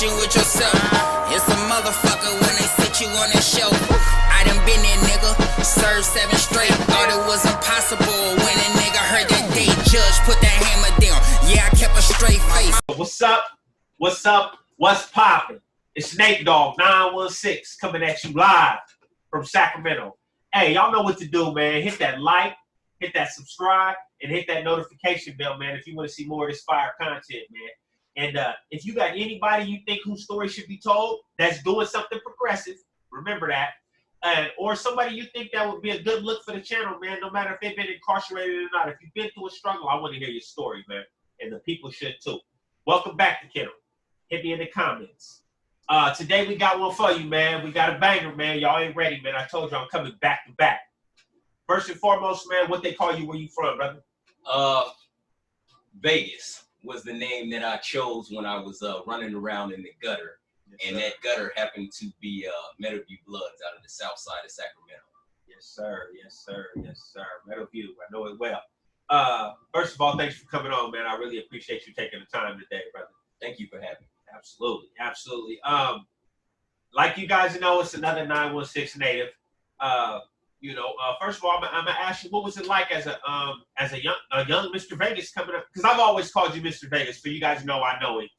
conversation with yourself. It's a motherfucker when they sit you on that show. I done been there, nigga. Served 7 straight. Thought it was impossible when a nigga heard that day. Judge put that hammer down. Yeah, I kept a straight face. What's up? What's up? What's poppin'? It's Snake Dog 916 coming at you live from Sacramento. Hey, y'all know what to do, man. Hit that like, hit that subscribe, and hit that notification bell, man, if you want to see more of this fire content, man. And if you got anybody you think whose story should be told that's doing something progressive, remember that. Or somebody you think that would be a good look for the channel, man, no matter if they've been incarcerated or not. If you've been through a struggle, I want to hear your story, man. And the people should too. Welcome back to Kennel. Hit me in the comments. Today we got one for you, man. We got a banger, man. Y'all ain't ready, man. I told you I'm coming back to back. First and foremost, man, what they call you, where you from, brother? Vegas was the name that I chose when I was running around in the gutter. Yes, and that gutter happened to be Meadowview Bloods out of the south side of Sacramento. Yes, sir. Yes, sir. Yes, sir. Meadowview, I know it well. First of all, thanks for coming on, man. I really appreciate you taking the time today, brother. Thank you for having me. Absolutely. Absolutely. Like you guys know, it's another 916 native. First of all, I'm gonna ask you, what was it like as a young Mr. Vegas coming up? Because I've always called you Mr. Vegas. For you guys know, I know it.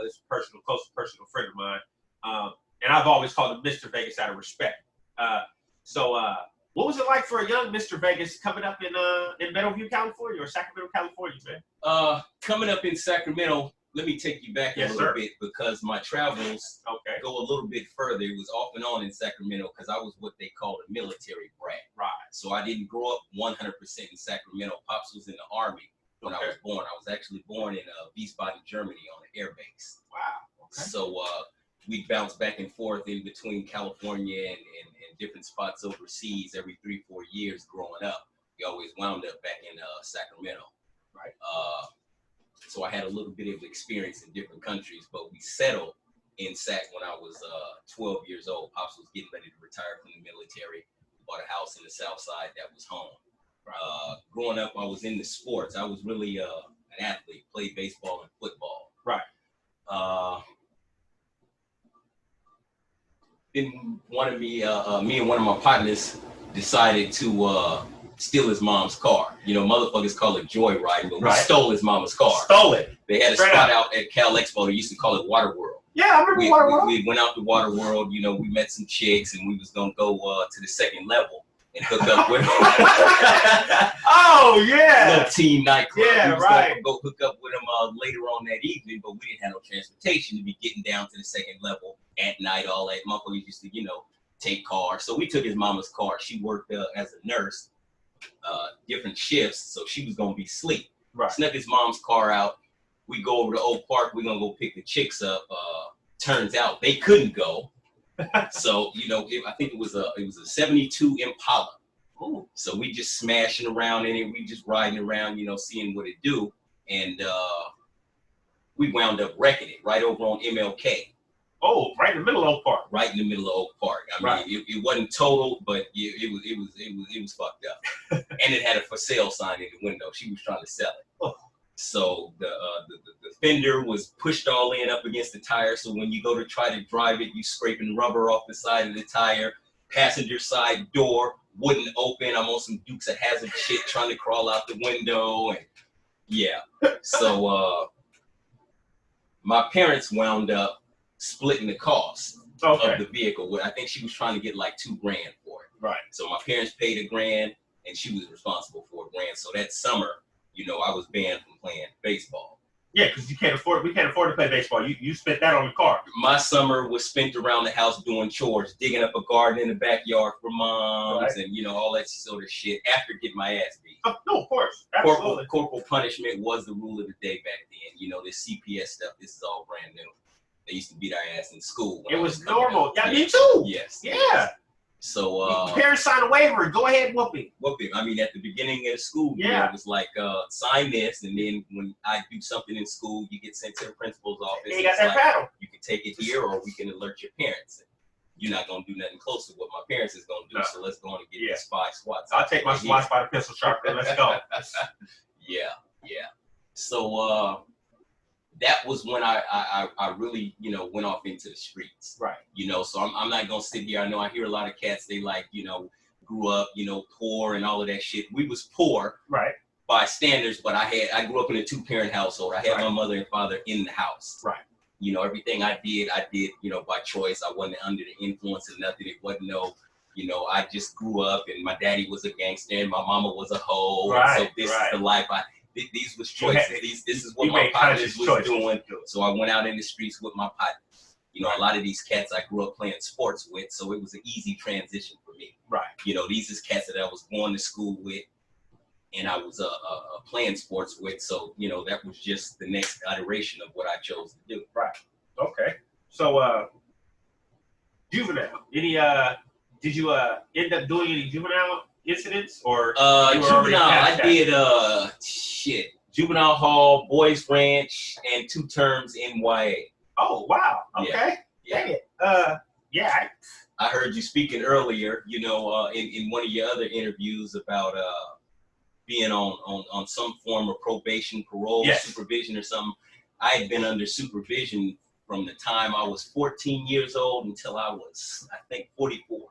It's a close personal friend of mine, and I've always called him Mr. Vegas out of respect. What was it like for a young Mr. Vegas coming up in Meadowview, California, or Sacramento, California, man? Coming up in Sacramento, let me take you back a little bit, because my travels go a little bit further. It was off and on in Sacramento because I was what they called a military brat. Right. So I didn't grow up 100% in Sacramento. Pops was in the Army when I was born. I was actually born in Wiesbaden, Germany on an air base. Wow. Okay. So we'd bounce back and forth in between California and different spots overseas every 3-4 years growing up. We always wound up back in Sacramento. Right. So I had a little bit of experience in different countries, but we settled in Sac when I was 12 years old. Pops was getting ready to retire from the military. We bought a house in the south side that was home. Right. Growing up, I was into sports. I was really an athlete, played baseball and football. Right. Then me and one of my partners decided to steal his mom's car. You know, motherfuckers call it Joyride, but we stole his mama's car. Stole it. They had a spot out at Cal Expo. They used to call it Water World. Yeah, I remember Water World. We went out to Water World. You know, we met some chicks, and we was gonna go to the second level and hook up with them. Oh yeah. Little teen nightclub. Yeah, we was gonna go hook up with them later on that evening, but we didn't have no transportation to be getting down to the second level at night. All that motherfuckers used to, take cars. So we took his mama's car. She worked as a nurse. Different shifts, so she was gonna be asleep. Right. Snuck his mom's car out. We go over to Oak Park. We're gonna go pick the chicks up. Turns out they couldn't go. So I think it was a '72 Impala. Ooh. So we just smashing around in it. We just riding around, seeing what it do, and we wound up wrecking it right over on MLK. Oh, right in the middle of Oak Park. Right in the middle of Oak Park. I mean, it wasn't total, but it was fucked up. And it had a for sale sign in the window. She was trying to sell it. Oh. So the fender was pushed all in up against the tire. So when you go to try to drive it, you scraping rubber off the side of the tire. Passenger side door wouldn't open. I'm on some Dukes of Hazzard shit trying to crawl out the window, and yeah. So my parents wound up splitting the cost of the vehicle. I think she was trying to get like $2 grand for it. Right. So my parents paid $1 grand, and she was responsible for $1 grand. So that summer, I was banned from playing baseball. Yeah, because we can't afford to play baseball. You spent that on the car. My summer was spent around the house doing chores, digging up a garden in the backyard for moms, and all that sort of shit after getting my ass beat. No, of course. Absolutely. Corporal punishment was the rule of the day back then. This CPS stuff, this is all brand new. They used to beat our ass in school. It was normal. Yeah, me too. Yes. Yeah. So parents sign a waiver. Go ahead, whoop it. Whoop it. I mean, at the beginning of the school year, it was like sign this, and then when I do something in school, you get sent to the principal's office. You got that paddle. You can take it here, or we can alert your parents. You're not gonna do nothing close to what my parents is gonna do. So let's go on and get these 5 swats. I'll take my swats by the pencil sharpener. Let's go. Yeah. So that was when I really, you know, went off into the streets. Right. You know, so I'm not gonna sit here. I know I hear a lot of cats, they like, you know, grew up, you know, poor and all of that shit. We was poor. Right. By standards, but I grew up in a 2-parent household. I had Right. my mother and father in the house. Right. You know, everything I did, you know, by choice. I wasn't under the influence of nothing. It wasn't you know, I just grew up and my daddy was a gangster and my mama was a hoe. Right. So this is the life these was choices. This is what you my partners was choices. doing. So I went out in the streets with my partners. You know, a lot of these cats I grew up playing sports with, so it was an easy transition for me. Right. You know, these is cats that I was going to school with and I was playing sports with. So, you know, that was just the next iteration of what I chose to do. Right. Okay. So, juvenile. Any did you end up doing any juvenile incidents or you were already juvenile, past I that? did Juvenile Hall, Boys Ranch, and 2 terms in YA. Oh wow. Okay. Yeah. Dang it. Yeah. I heard you speaking earlier, you know, in one of your other interviews about being on some form of probation, parole, Yes. supervision or something. I had been under supervision from the time I was 14 years old until I was, I think, 44.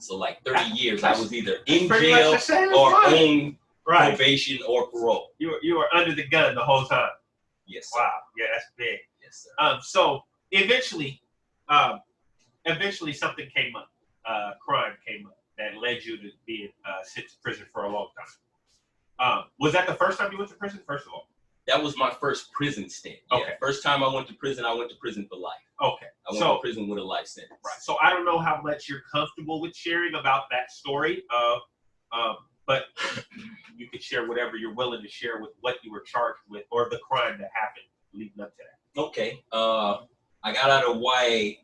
So like 30 years, I was either in pretty much jail the same as or mine. on probation or parole. You were under the gun the whole time. Yes, sir. Wow. Yeah, that's big. Yes, sir. So eventually something came up. Crime came up that led you to being sent to prison for a long time. Was that the first time you went to prison? First of all. That was my first prison stint. Yeah. Okay. First time I went to prison for life. Okay. I went to prison with a life sentence. Right. So I don't know how much you're comfortable with sharing about that story, but you can share whatever you're willing to share with what you were charged with or the crime that happened leading up to that. Okay. I got out of YA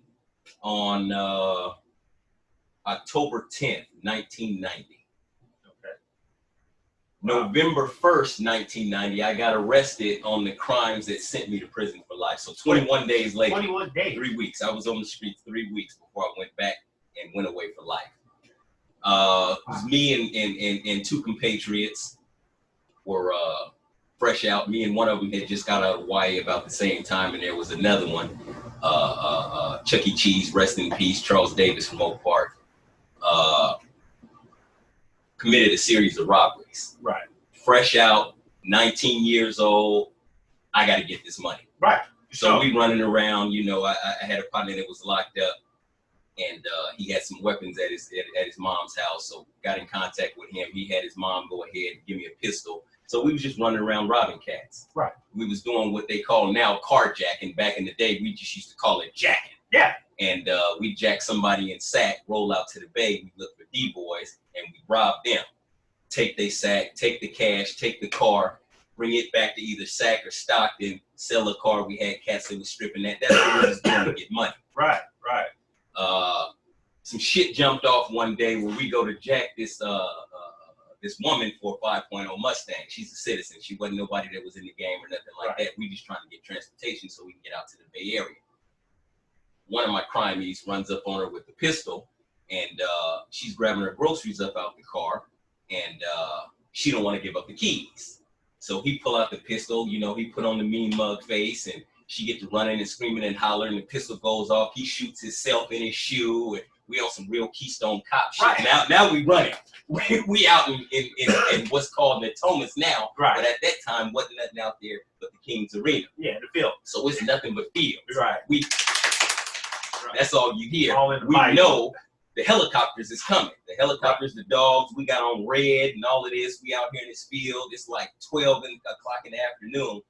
on October 10th, 1990. November 1st, 1990, I got arrested on the crimes that sent me to prison for life. So 21 days later. 21 days. 3 weeks. I was on the streets 3 weeks before I went back and went away for life. It was me and 2 compatriots were fresh out. Me and one of them had just got out of YA about the same time, and there was another one, Chuck E. Cheese, rest in peace, Charles Davis from Oak Park. Committed a series of robberies. Right. Fresh out, 19 years old. I got to get this money. Right. So we running around. You know, I had a partner that was locked up, and he had some weapons at his mom's house. So got in contact with him. He had his mom go ahead and give me a pistol. So we was just running around robbing cats. Right. We was doing what they call now carjacking. Back in the day, we just used to call it jacking. Yeah. And we jack somebody in sack, roll out to the bay, we look for D-boys, and we rob them. Take their sack, take the cash, take the car, bring it back to either Sac or Stockton, sell the car. We had cats that was stripping that. That's what we was doing to get money. Right. Some shit jumped off one day where we go to jack this woman for a 5.0 Mustang. She's a citizen. She wasn't nobody that was in the game or nothing like that. We just trying to get transportation so we can get out to the Bay Area. One of my crimees runs up on her with the pistol, and she's grabbing her groceries up out the car, and she don't want to give up the keys. So he pull out the pistol, you know, he put on the mean mug face, and she get to running and screaming and hollering, and the pistol goes off. He shoots himself in his shoe, and we on some real Keystone Cop shit. Right. Now we running. We out in what's called Natomas now, Right. but at that time wasn't nothing out there but the King's Arena. Yeah, the field. So it's nothing but fields. Right. That's all you hear. All in the we fight. know the helicopters is coming. The helicopters, the dogs, we got on red and all of this. We out here in this field. It's like 12 o'clock in the afternoon.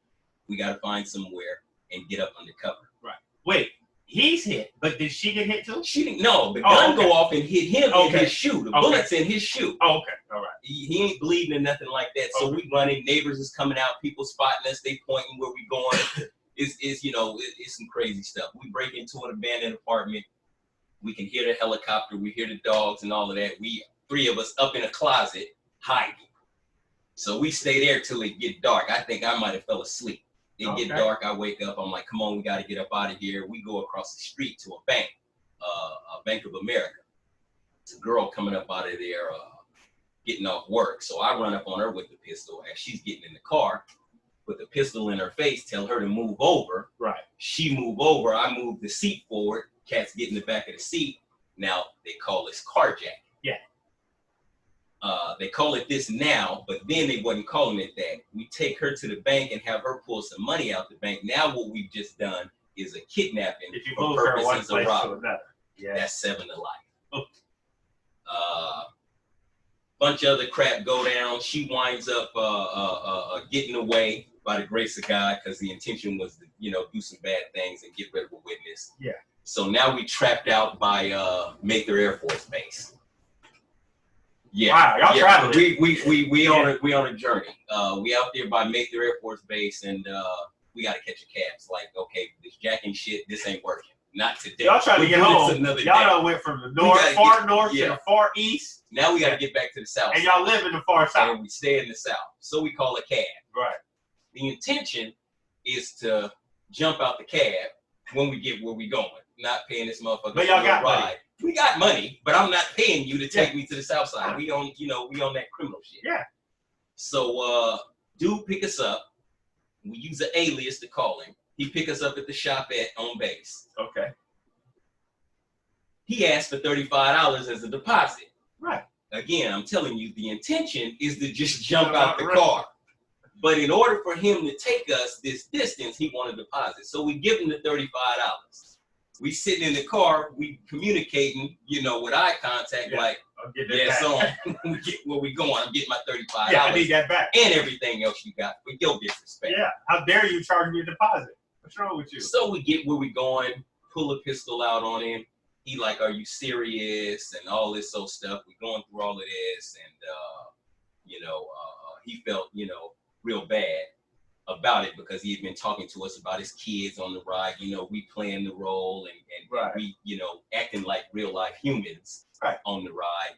We got to find somewhere and get up undercover. Right. Wait, he's hit, but did she get hit too? She didn't know. The gun go off and hit him in Okay. his shoe. The bullet's in his shoe. Oh, okay. All right. He ain't bleeding or nothing like that. So we running. Neighbors is coming out. People spotting us. They pointing where we going. It's you know, it's some crazy stuff. We break into an abandoned apartment. We can hear the helicopter. We hear the dogs and all of that. We 3 of us up in a closet hiding. So we stay there till it get dark. I think I might have fell asleep. It get dark. I wake up. I'm like, come on, we got to get up out of here. We go across the street to a bank, Bank of America. It's a girl coming up out of there, getting off work. So I run up on her with the pistol as she's getting in the car. put the pistol in her face, tell her to move over. Right. She move over. I move the seat forward. Cats get in the back of the seat. Now they call this carjacking. Yeah. They call it this now, but then they wasn't calling it that. We take her to the bank and have her pull some money out the bank. Now what we've just done is a kidnapping If you for move her one purposes place of to robbery. another. Yeah. That's 7 to life. Oh. Bunch of other crap go down. She winds up getting away by the grace of God, because the intention was to, do some bad things and get rid of a witness. Yeah. So now we trapped out by Mather Air Force Base. Yeah. Wow, y'all traveling. We on a journey. We out there by Mather Air Force Base, and we got to catch a cab. It's like, okay, this jacking shit, this ain't working. Not today. Y'all trying to get home. Y'all done went from the north, far north to the far east. Now we got to get back to the south. And y'all live in the far south. And we stay in the south. So we call a cab. Right. The intention is to jump out the cab when we get where we going. Not paying this motherfucker. But y'all got ride. money. We got money, but I'm not paying you to take me to the south side. We on, we on that criminal shit. Yeah. So dude pick us up. We use an alias to call him. He pick us up at the shop on base. Okay. He asked for $35 as a deposit. Right. Again, I'm telling you, the intention is to just jump out the car. But in order for him to take us this distance, he wanted a deposit. So we give him the $35. We sitting in the car, we communicating, with eye contact, like, yeah, so we get where we going. I'm getting my $35. Yeah, I need that back. And everything else you got for your disrespect. Yeah. How dare you charge me a deposit? What's wrong with you? So we get where we going, pull a pistol out on him. He like, are you serious? And all this old stuff. We're going through all of this. And, he felt, real bad about it, because he had been talking to us about his kids on the ride. We playing the role and right. we, acting like real life humans on the ride,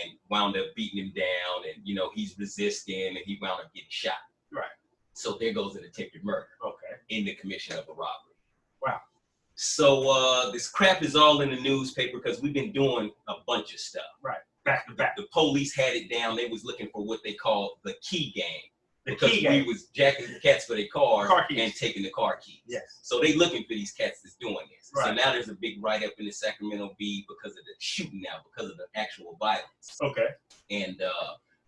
and wound up beating him down. And, he's resisting, and he wound up getting shot. Right. So there goes an attempted murder. Okay. In the commission of a robbery. Wow. So this crap is all in the newspaper, because we've been doing a bunch of stuff. Right. Back to back. The police had it down. They was looking for what they call the key gang. Because we was jacking the cats for their car and taking the car keys. Yes. So they looking for these cats that's doing this. Right. So now there's a big write-up in the Sacramento Bee because of the shooting now, because of the actual violence. Okay. And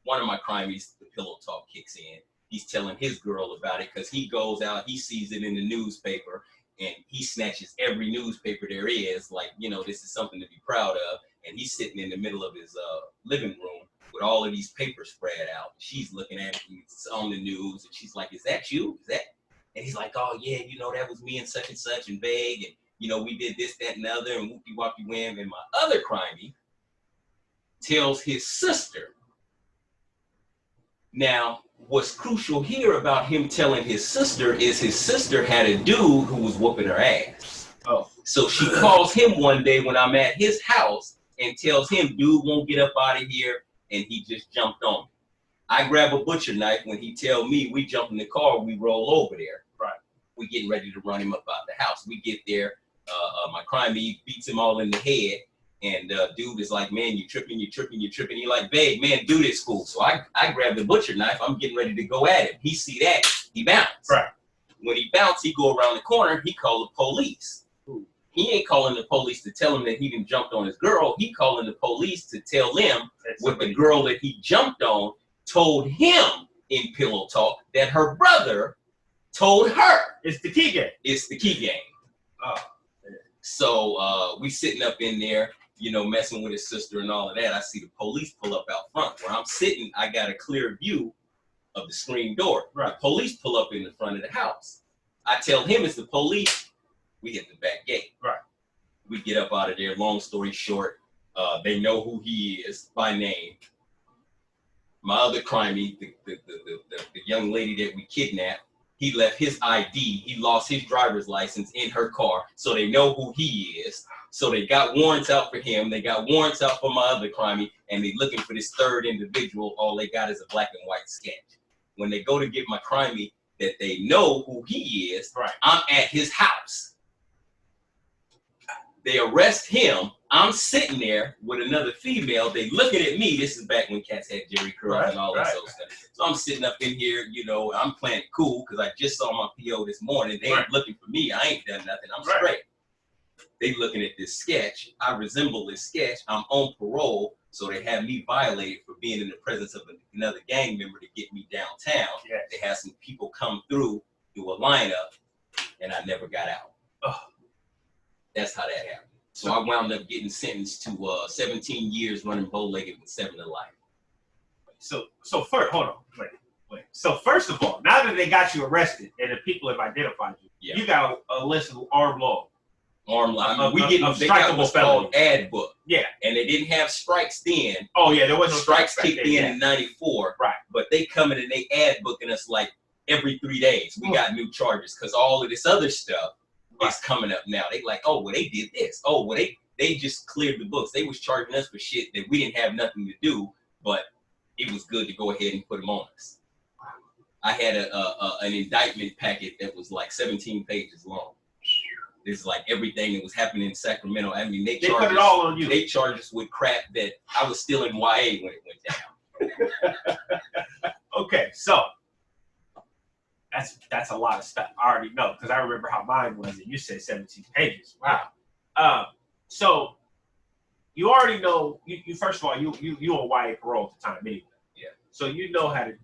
one of my crimies, the pillow talk, kicks in. He's telling his girl about it, because he goes out, he sees it in the newspaper, and he snatches every newspaper there is, like, this is something to be proud of. And he's sitting in the middle of his living room with all of these papers spread out. She's looking at it, it's on the news, and she's like, is that you? Is that? And he's like, oh yeah, that was me and such, and vague, and we did this, that, and the other, and whoopie wham. And my other crimey tells his sister. Now, what's crucial here about him telling his sister is his sister had a dude who was whooping her ass. Oh. So she calls him one day when I'm at his house and tells him, dude won't get up out of here, and he just jumped on me. I grab a butcher knife. When he tell me, we jump in the car, we roll over there. Right. We getting ready to run him up out the house. We get there, my crimey beats him all in the head, and dude is like, man, you tripping. He like, babe, man, do this fool. So I grab the butcher knife. I'm getting ready to go at him. He see that, he bounce. Right. When he bounce, he go around the corner, he call the police. He ain't calling the police to tell him that he done jumped on his girl. He calling the police to tell them what the girl that he jumped on told him in pillow talk that her brother told her. It's the key game. It's the key game. Oh. So we sitting up in there, messing with his sister and all of that. I see the police pull up out front. Where I'm sitting, I got a clear view of the screen door. Right. The police pull up in the front of the house. I tell him it's the police. We hit the back gate. Right. We get up out of there. Long story short, they know who he is by name. My other crimey, the young lady that we kidnapped, he left his ID. He lost his driver's license in her car, so they know who he is. So they got warrants out for him. They got warrants out for my other crimey, and they looking for this third individual. All they got is a black and white sketch. When they go to get my crimey, that they know who he is, right. I'm at his house. They arrest him I'm sitting there with another female. They looking at me. This is back when cats had Jerry curls and all that sort of stuff. So I'm sitting up in here, you know, I'm playing it cool because I just saw my PO this morning. They ain't looking for me. I ain't done nothing. I'm straight. They looking at this sketch. I resemble this sketch. I'm on parole, so they have me violated for being in the presence of another gang member to get me downtown. Yes. They had some people come through, do a lineup, and I never got out. That's how that happened. So I wound up getting sentenced to 17 years running bow-legged with 7 to life. So first, hold on, wait. So first of all, now that they got you arrested and the people have identified you, you got a list of armed law. Armed law. They got what's called ad book. Yeah. And they didn't have strikes then. Oh yeah, there was no strikes kicked in '94. Right. But they coming and they ad booking us like every 3 days. We got new charges because all of this other stuff is coming up now. They like, oh, well, they did this. Oh, well, they just cleared the books. They was charging us for shit that we didn't have nothing to do, but it was good to go ahead and put them on us. I had an indictment packet that was like 17 pages long. It's like everything that was happening in Sacramento. I mean, they put it all on you. They charged us with crap that I was still in YA when it went down. Okay, so that's a lot of stuff. I already know because I remember how mine was, and you said 17 pages. Wow. So you already know. You first of all, you on YA parole at the time anyway. Yeah. So you know how to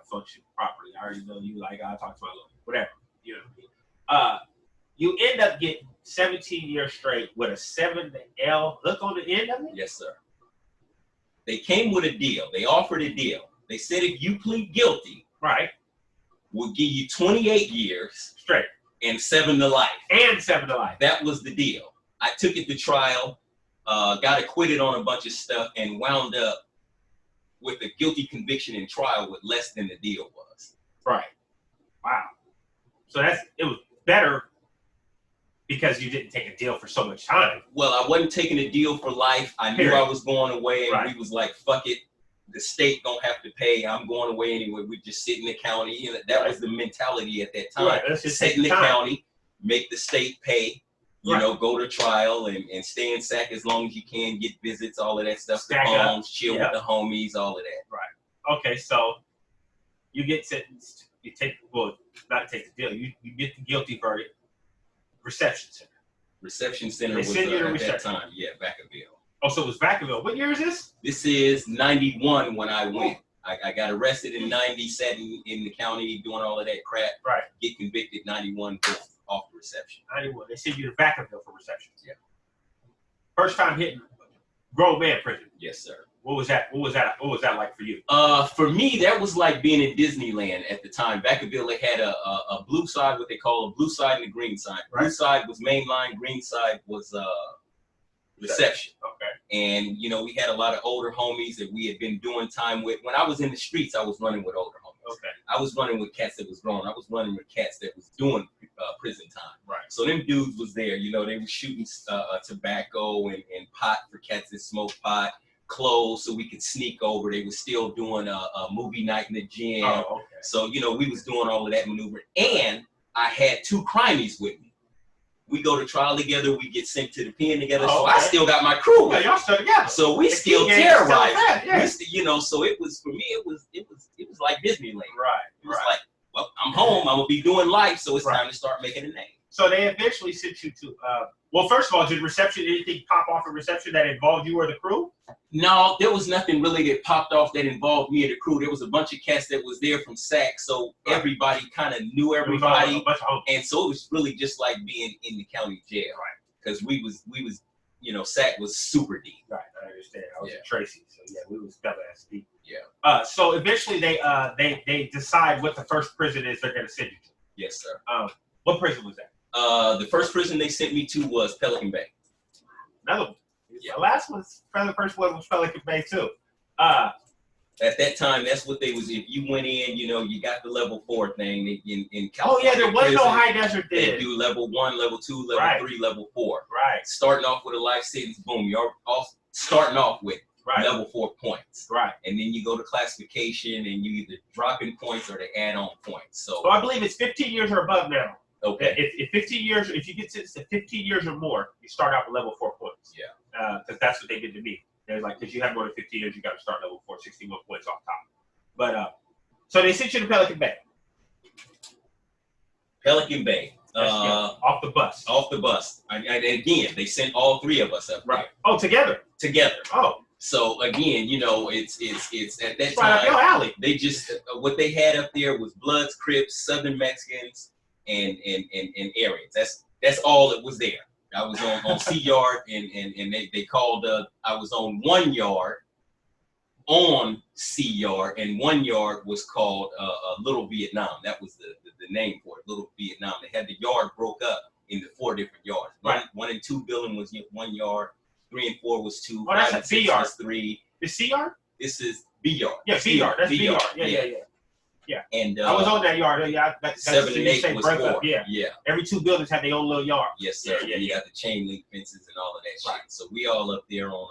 function properly. I already know you like I talk to my lawyer, whatever. You know what I mean? You end up getting 17 years straight with a 7L hook on the end of it? Yes, sir. They came with a deal. They offered a deal. They said if you plead guilty, we'll give you 28 years straight and 7 to life. And 7 to life. That was the deal. I took it to trial, got acquitted on a bunch of stuff, and wound up with a guilty conviction in trial with less than the deal was. Right. Wow. So it was better because you didn't take a deal for so much time. Well, I wasn't taking a deal for life. I knew I was going away, and we was like, fuck it. The state don't have to pay. I'm going away anyway. We just sit in the county. You know, that was the mentality at that time. Let's just sit in the county, make the state pay, you know, go to trial and stay in SAC as long as you can, get visits, all of that stuff, the homes, chill with the homies, all of that. Right. Okay, so you get sentenced. You not take the deal. You get the guilty verdict. Reception center. Reception center was at that time. Yeah, Vacaville. Oh, so it was Vacaville. What year is this? This is 91 when I went. I got arrested in 90, sat in the county doing all of that crap. Right. Get convicted 91, go off the reception. 91. They sent you to Vacaville for reception. Yeah. First time hitting grown man prison. Yes, sir. What was that like for you? For me, that was like being in Disneyland at the time. Vacaville had a blue side, what they call a blue side and a green side. Blue side was mainline, green side was reception. Okay. And you know, we had a lot of older homies that we had been doing time with. When I was in the streets, I was running with older homies. Okay. I was running with cats that was grown. I was running with cats that was doing prison time. Right. So them dudes was there. You know, they were shooting tobacco and pot for cats that smoke pot. Closed so we could sneak over. They were still doing a movie night in the gym. Oh, okay. So, you know, we was doing all of that maneuvering. And I had 2 crimies with me. We go to trial together. We get sent to the pen together. So I still got my crew. Yeah, y'all still together. So we still terrorized. Yeah. You know, so it was, for me, it was like Disneyland. Right. It was like, well, I'm home. I'm going to be doing life. So it's time to start making a name. So they eventually sent you to, well, first of all, did anything pop off at reception that involved you or the crew? No, there was nothing really that popped off that involved me and the crew. There was a bunch of cats that was there from SAC, so everybody kind of knew everybody. And so it was really just like being in the county jail. Right. Because we was, you know, SAC was super deep. Right, I understand. I was in Tracy, so yeah, we was dumbass deep. Yeah. So eventually they decide what the first prison is they're going to send you to. Yes, sir. What prison was that? The first prison they sent me to was Pelican Bay. Another one. Yeah. The last one's the first one was Pelican Bay too. At that time, that's what they was. If you went in, you know, you got the level 4 thing in California. Oh yeah, there was no high desert there. They do level 1, level 2, level 3, level 4. Right. Starting off with a life sentence, boom, you're off. Starting off with level 4 points. Right. And then you go to classification, and you either drop in points or they add on points. So I believe it's 15 years or above now. Okay. If 15 years, if you get sentenced to 15 years or more, you start out with level 4 points. Yeah. because that's what they did to me. They're like, because you have more than 15 years, you got to start level 4, 61 points off top. But so they sent you to Pelican Bay. Pelican Bay. Off the bus. Off the bus. And again, they sent all three of us up Right. there. Oh, together. Together. Oh. So again, you know, it's at that Right up your time alley. they just what they had up there was Bloods, Crips, Southern Mexicans, and Aryans. That's all that was there. I was on C Yard and they called I was on 1 yard on C Yard, and 1 yard was called Little Vietnam. That was the name for it, Little Vietnam. They had the yard broke up into 4 different yards. Right. 1 and 2 building was 1 yard. 3 and 4 was 2. Oh, that's 5 and a 6 B yard. was 3. The C yard? This is B yard. Yeah, B yard. That's B yard. Yeah. And I was on that yard. Yeah, that's 7 and 8 was 4. Up. Yeah. Every 2 buildings had their own little yard. Yes, sir. Yeah. You got the chain link fences and all of that shit. So we all up there on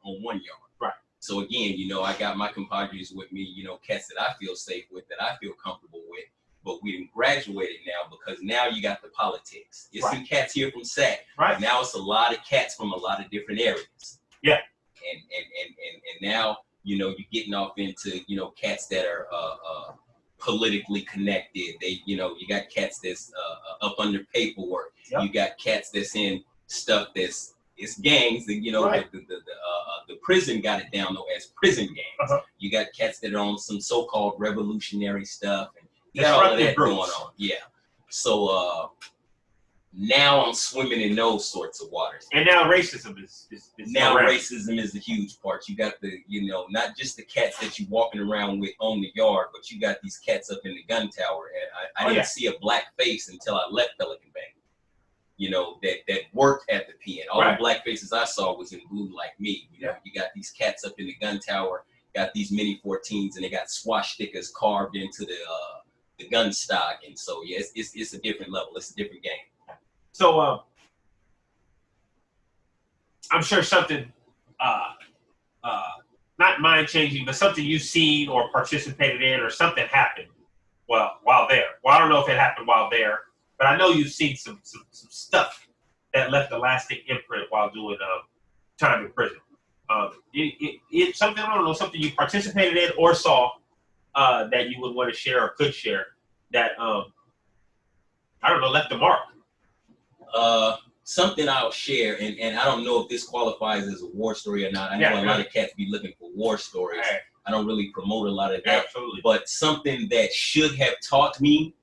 1 yard. Right. So again, you know, I got my compadres with me, you know, cats that I feel safe with, that I feel comfortable with. But we done graduated now because now you got the politics. It's some cats here from SAC. Right. Now it's a lot of cats from a lot of different areas. Yeah. And now, you know, you're getting off into, you know, cats that are politically connected. They, you know, you got cats that's up under paperwork. Yep. You got cats that's in stuff that's it's gangs. That, you know, the prison got it down though as prison gangs. You got cats that are on some so-called revolutionary stuff. And you got all of that going on. Yeah. So now I'm swimming in those sorts of waters. And now racism is now racism is a huge part. You got the, you know, not just the cats that you walking around with on the yard, but you got these cats up in the gun tower. And I didn't see a black face until I left Pelican Bay. You know, that worked at the pen. All the black faces I saw was in blue like me. You know, you got these cats up in the gun tower, got these mini 14s, and they got swastikers carved into the gun stock. And so yeah, it's a different level. It's a different game. So I'm sure something not mind changing, but something you've seen or participated in or something happened while there. Well, I don't know if it happened while there, but I know you've seen some stuff that left a lasting imprint while doing time in prison. It's something, I don't know, something you participated in or saw that you would want to share or could share that I don't know, left a mark. Something I'll share, and I don't know if this qualifies as a war story or not. I know a lot of cats be looking for war stories. Right. I don't really promote a lot of that. Absolutely. But something that should have taught me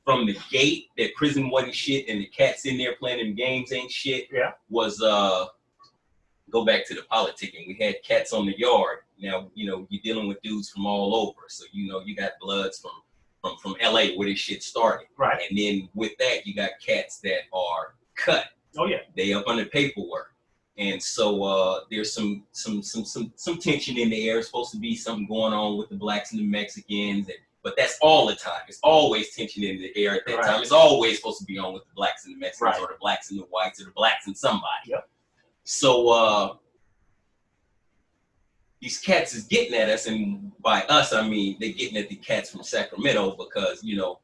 from the gate that prison wasn't shit and the cats in there playing them games ain't shit was go back to the politicking. We had cats on the yard. Now, you know, you're dealing with dudes from all over. So, you know, you got Bloods from LA where this shit started. Right. And then with that, you got cats that are cut. Oh yeah. They up on the paperwork. And so there's some tension in the air. It's supposed to be something going on with the blacks and the Mexicans, but that's all the time. It's always tension in the air at that time. It's always supposed to be on with the blacks and the Mexicans or the blacks and the whites or the blacks and somebody. Yep. So these cats is getting at us, and by us, I mean they're getting at the cats from Sacramento because, you know,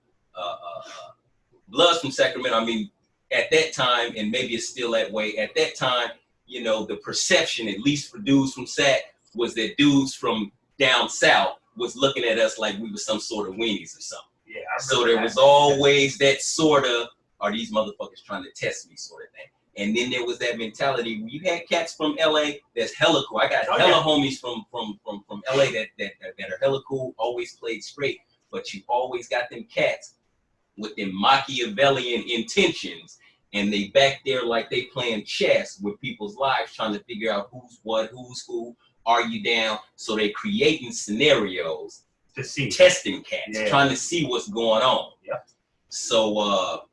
Bloods from Sacramento, I mean, at that time, and maybe it's still that way, at that time, you know, the perception, at least for dudes from Sac, was that dudes from down south was looking at us like we were some sort of weenies or something. Yeah. So there was always that sort of, are these motherfuckers trying to test me sort of thing. And then there was that mentality. You had cats from LA that's hella cool. I got hella homies from LA that are hella cool, always played straight. But you always got them cats with them Machiavellian intentions, and they back there like they playing chess with people's lives, trying to figure out who's what, who's who, are you down? So they creating scenarios to see, testing cats, trying to see what's going on. Yep. So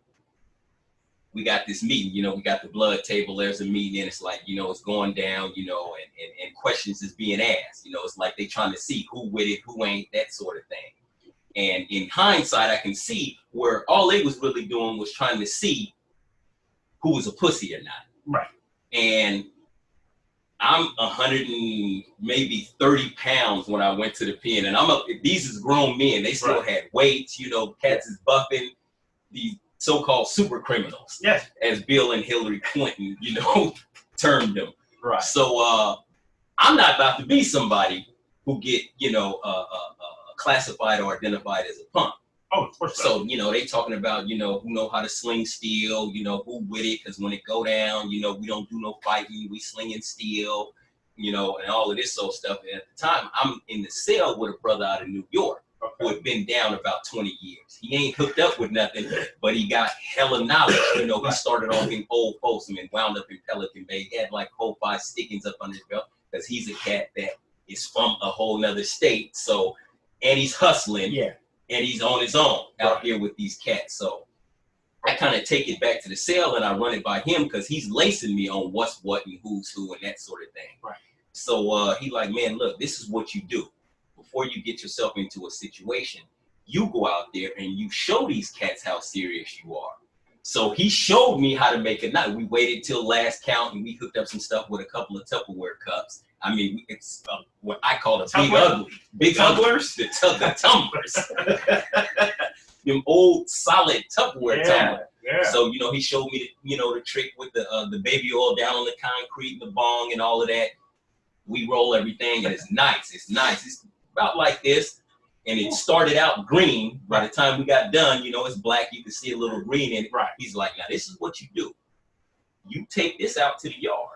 we got this meeting, you know, we got the blood table, there's a meeting, and it's like, you know, it's going down, you know, and questions is being asked. You know, it's like they trying to see who with it, who ain't, that sort of thing. And in hindsight, I can see where all they was really doing was trying to see who was a pussy or not. Right. And I'm 100 and maybe 30 pounds when I went to the pen, and I'm up. These is grown men. They still had weights. You know, cats is buffing these so-called super criminals. Yes. As Bill and Hillary Clinton, you know, termed them. Right. So I'm not about to be somebody who get, classified or identified as a punk. Oh, of course not. So, they talking about, who know how to sling steel, who with it, because when it go down, we don't do no fighting, we slinging steel, and all of this sort of stuff. And at the time, I'm in the cell with a brother out of New York who had been down about 20 years. He ain't hooked up with nothing, but he got hella knowledge. He started off in Old Folsom and wound up in Pelican Bay. He had like 4 or 5 stickings up under his belt because he's a cat that is from a whole nother state. So, and he's hustling. Yeah. And he's on his own out here with these cats. So I kind of take it back to the cell and I run it by him because he's lacing me on what's what and who's who and that sort of thing. Right. So he like, man, look, this is what you do. Before you get yourself into a situation, you go out there and you show these cats how serious you are. So he showed me how to make a knot. We waited till last count and we hooked up some stuff with a couple of Tupperware cups. I mean, it's what I call a big tumblers, the tumblers, them old solid Tupperware tumblers. Yeah. So he showed me the trick with the baby oil down on the concrete and the bong and all of that. We roll everything and it's nice. It's nice. It's about like this, and it started out green. By the time we got done, it's black. You can see a little green in it. Right. He's like, now this is what you do. You take this out to the yard.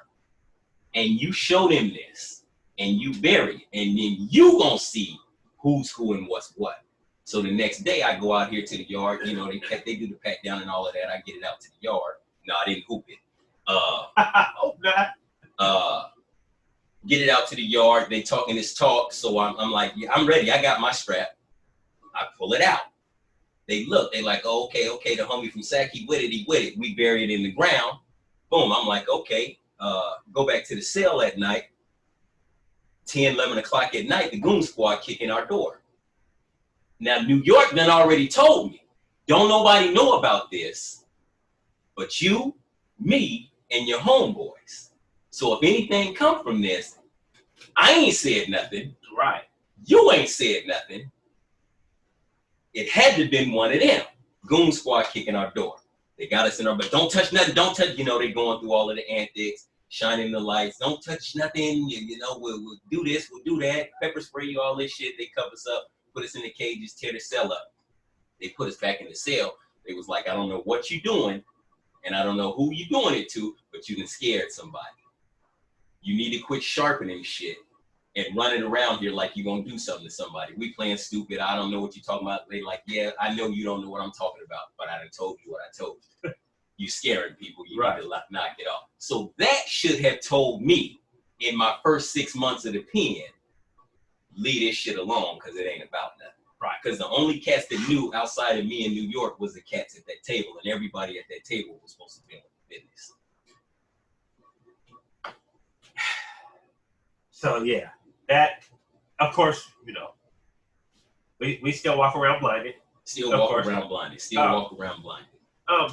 And you show them this, and you bury it, and then you gonna see who's who and what's what. So the next day I go out here to the yard, they do the pat down and all of that. I get it out to the yard. No, I didn't hoop it. Hope not. Get it out to the yard. They talking this talk, so I'm like, yeah, I'm ready. I got my strap. I pull it out. They look. They like, oh, okay. The homie from Sac, he with it. We bury it in the ground. Boom. I'm like, okay. Go back to the cell at night, 10, 11 o'clock at night, the goon squad kicking our door. Now, New York done already told me, don't nobody know about this, but you, me, and your homeboys. So if anything come from this, I ain't said nothing. Right. You ain't said nothing. It had to been one of them. Goon squad kicking our door. They got us in our, but don't touch nothing, don't touch, they going through all of the antics, shining the lights, don't touch nothing, we'll do this, we'll do that, pepper spray you, all this shit. They cover us up, put us in the cages, tear the cell up. They put us back in the cell. They was like, I don't know what you doing, and I don't know who you doing it to, but you done scared somebody. You need to quit sharpening shit and running around here like you gonna do something to somebody. We playing stupid. I don't know what you're talking about. They like, yeah, I know you don't know what I'm talking about, but I done told you what I told you. You scaring people. You need to knock it off. So that should have told me in my first 6 months of the pen, leave this shit alone because it ain't about nothing. Right. Because the only cats that knew outside of me in New York was the cats at that table, and everybody at that table was supposed to be in business. So yeah, that, of course, we still walk around blinded. Still walk around blinded.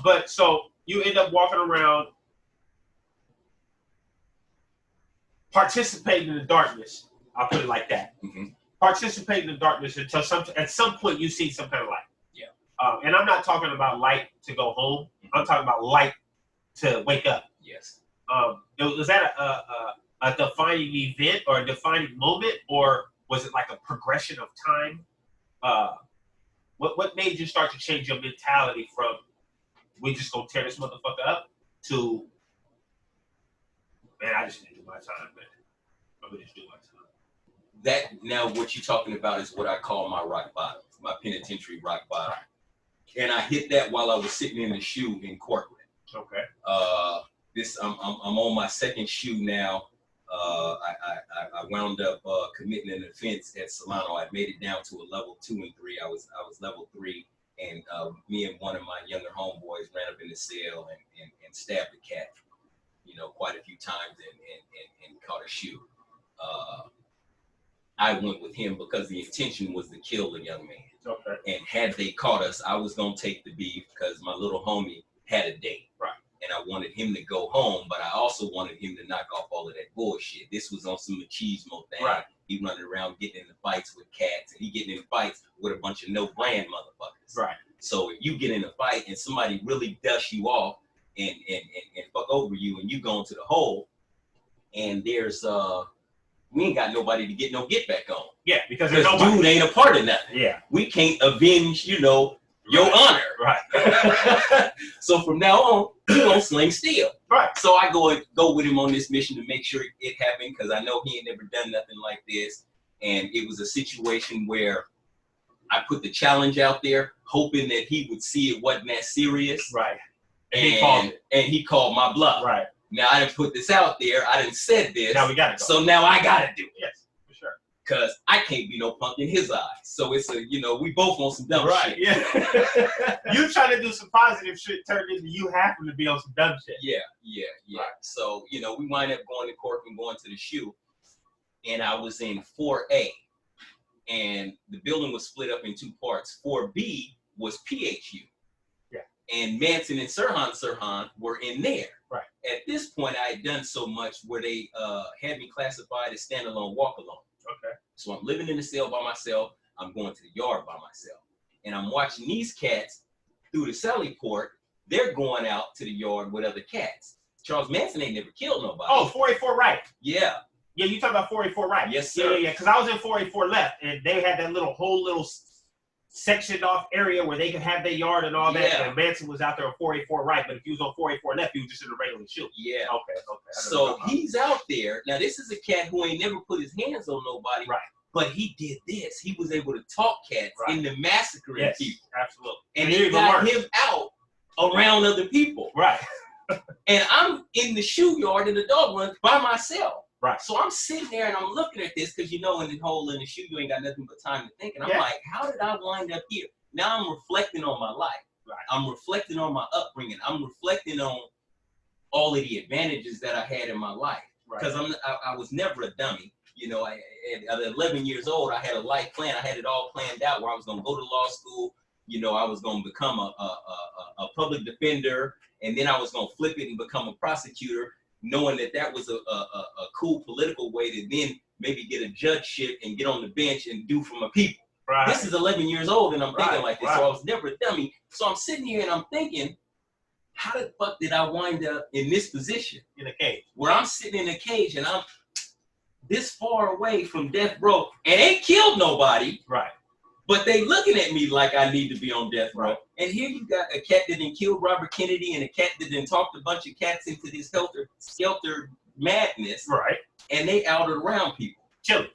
But so you end up walking around, participating in the darkness. I'll put it like that. Mm-hmm. Participating in the darkness until at some point you see some kind of light. Yeah. And I'm not talking about light to go home. Mm-hmm. I'm talking about light to wake up. Yes. Was that a defining event or a defining moment, or was it like a progression of time? What made you start to change your mentality from we just gonna tear this motherfucker up to, man, I just need to do my time, man. I'm gonna just do my time. That now what you're talking about is what I call my rock bottom, my penitentiary rock bottom. And I hit that while I was sitting in the shoe in Cortland. Okay. I'm on my second shoe now. I wound up committing an offense at Solano. I made it down to a level 2 and 3. I was level 3, and me and one of my younger homeboys ran up in the cell and stabbed a cat, quite a few times and caught a shoe. I went with him because the intention was to kill the young man. Okay. And had they caught us, I was gonna take the beef because my little homie had a date. Right. And I wanted him to go home, but I also wanted him to knock off all of that bullshit. This was on some machismo thing. Right. He running around getting in the fights with cats, and he getting in fights with a bunch of no brand motherfuckers. Right. So if you get in a fight and somebody really dusts you off and fuck over you, and you go into the hole, and there's we ain't got nobody to get no get back on. Yeah, because This dude ain't a part of nothing. Yeah. We can't avenge, you know, your honor. Right. So from now on, he gonna sling steel. Right. So I go with him on this mission to make sure it happened, because I know he ain't never done nothing like this. And it was a situation where I put the challenge out there, hoping that he would see it wasn't that serious. Right. And he called my bluff. Right. Now I didn't put this out there. I didn't said this. Now we got it. So now I gotta do it. Yes, for sure. Cause I can't be no punk in his eyes. So it's a, you know, we both want some dumb Right. shit. Yeah. You trying to do some positive shit turned into you happen to be on some dumb shit. Yeah. Right. So, you know, we wind up going to Cork and going to the shoe. And I was in 4A. And the building was split up in two parts. 4B was PHU. Yeah. And Manson and Sirhan were in there. Right. At this point, I had done so much where they had me classified as standalone, walk alone. Okay. So I'm living in the cell by myself. I'm going to the yard by myself. And I'm watching these cats through the celly port. They're going out to the yard with other cats. Charles Manson ain't never killed nobody. Oh, 484 right. Yeah. Yeah, you talking about 484 right. Yes, sir. Yeah, because I was in 484 left, and they had that whole little sectioned off area where they could have their yard and all that. Yeah. And Manson was out there on 484 right, but if he was on 484 left, he was just in a regular shoe. Yeah. Okay. So he's out there. Now, this is a cat who ain't never put his hands on nobody. Right. But he did this. He was able to talk cats into massacring people. Absolutely. And it got him out around other people. Right. And I'm in the shoe yard in the dog run by myself. Right. So I'm sitting there and I'm looking at this, because you know in the hole in the shoe you ain't got nothing but time to think. And I'm like, how did I wind up here? Now I'm reflecting on my life. Right. I'm reflecting on my upbringing. I'm reflecting on all of the advantages that I had in my life. Because I was never a dummy. You know, at 11 years old, I had a life plan. I had it all planned out where I was going to go to law school. You know, I was going to become a public defender, and then I was going to flip it and become a prosecutor, knowing that that was a cool political way to then maybe get a judgeship and get on the bench and do for my people. Right. This is 11 years old, and I'm thinking like this, Right. so I was never a dummy. So I'm sitting here and I'm thinking, how the fuck did I wind up in this position? In a cage. Where I'm sitting in a cage and I'm this far away from death row and ain't killed nobody. Right. But they looking at me like I need to be on death row. Right. And here you got a cat that done killed Robert Kennedy and a cat that done talked a bunch of cats into this helter-skelter madness. Right. And they out around people. Chilling.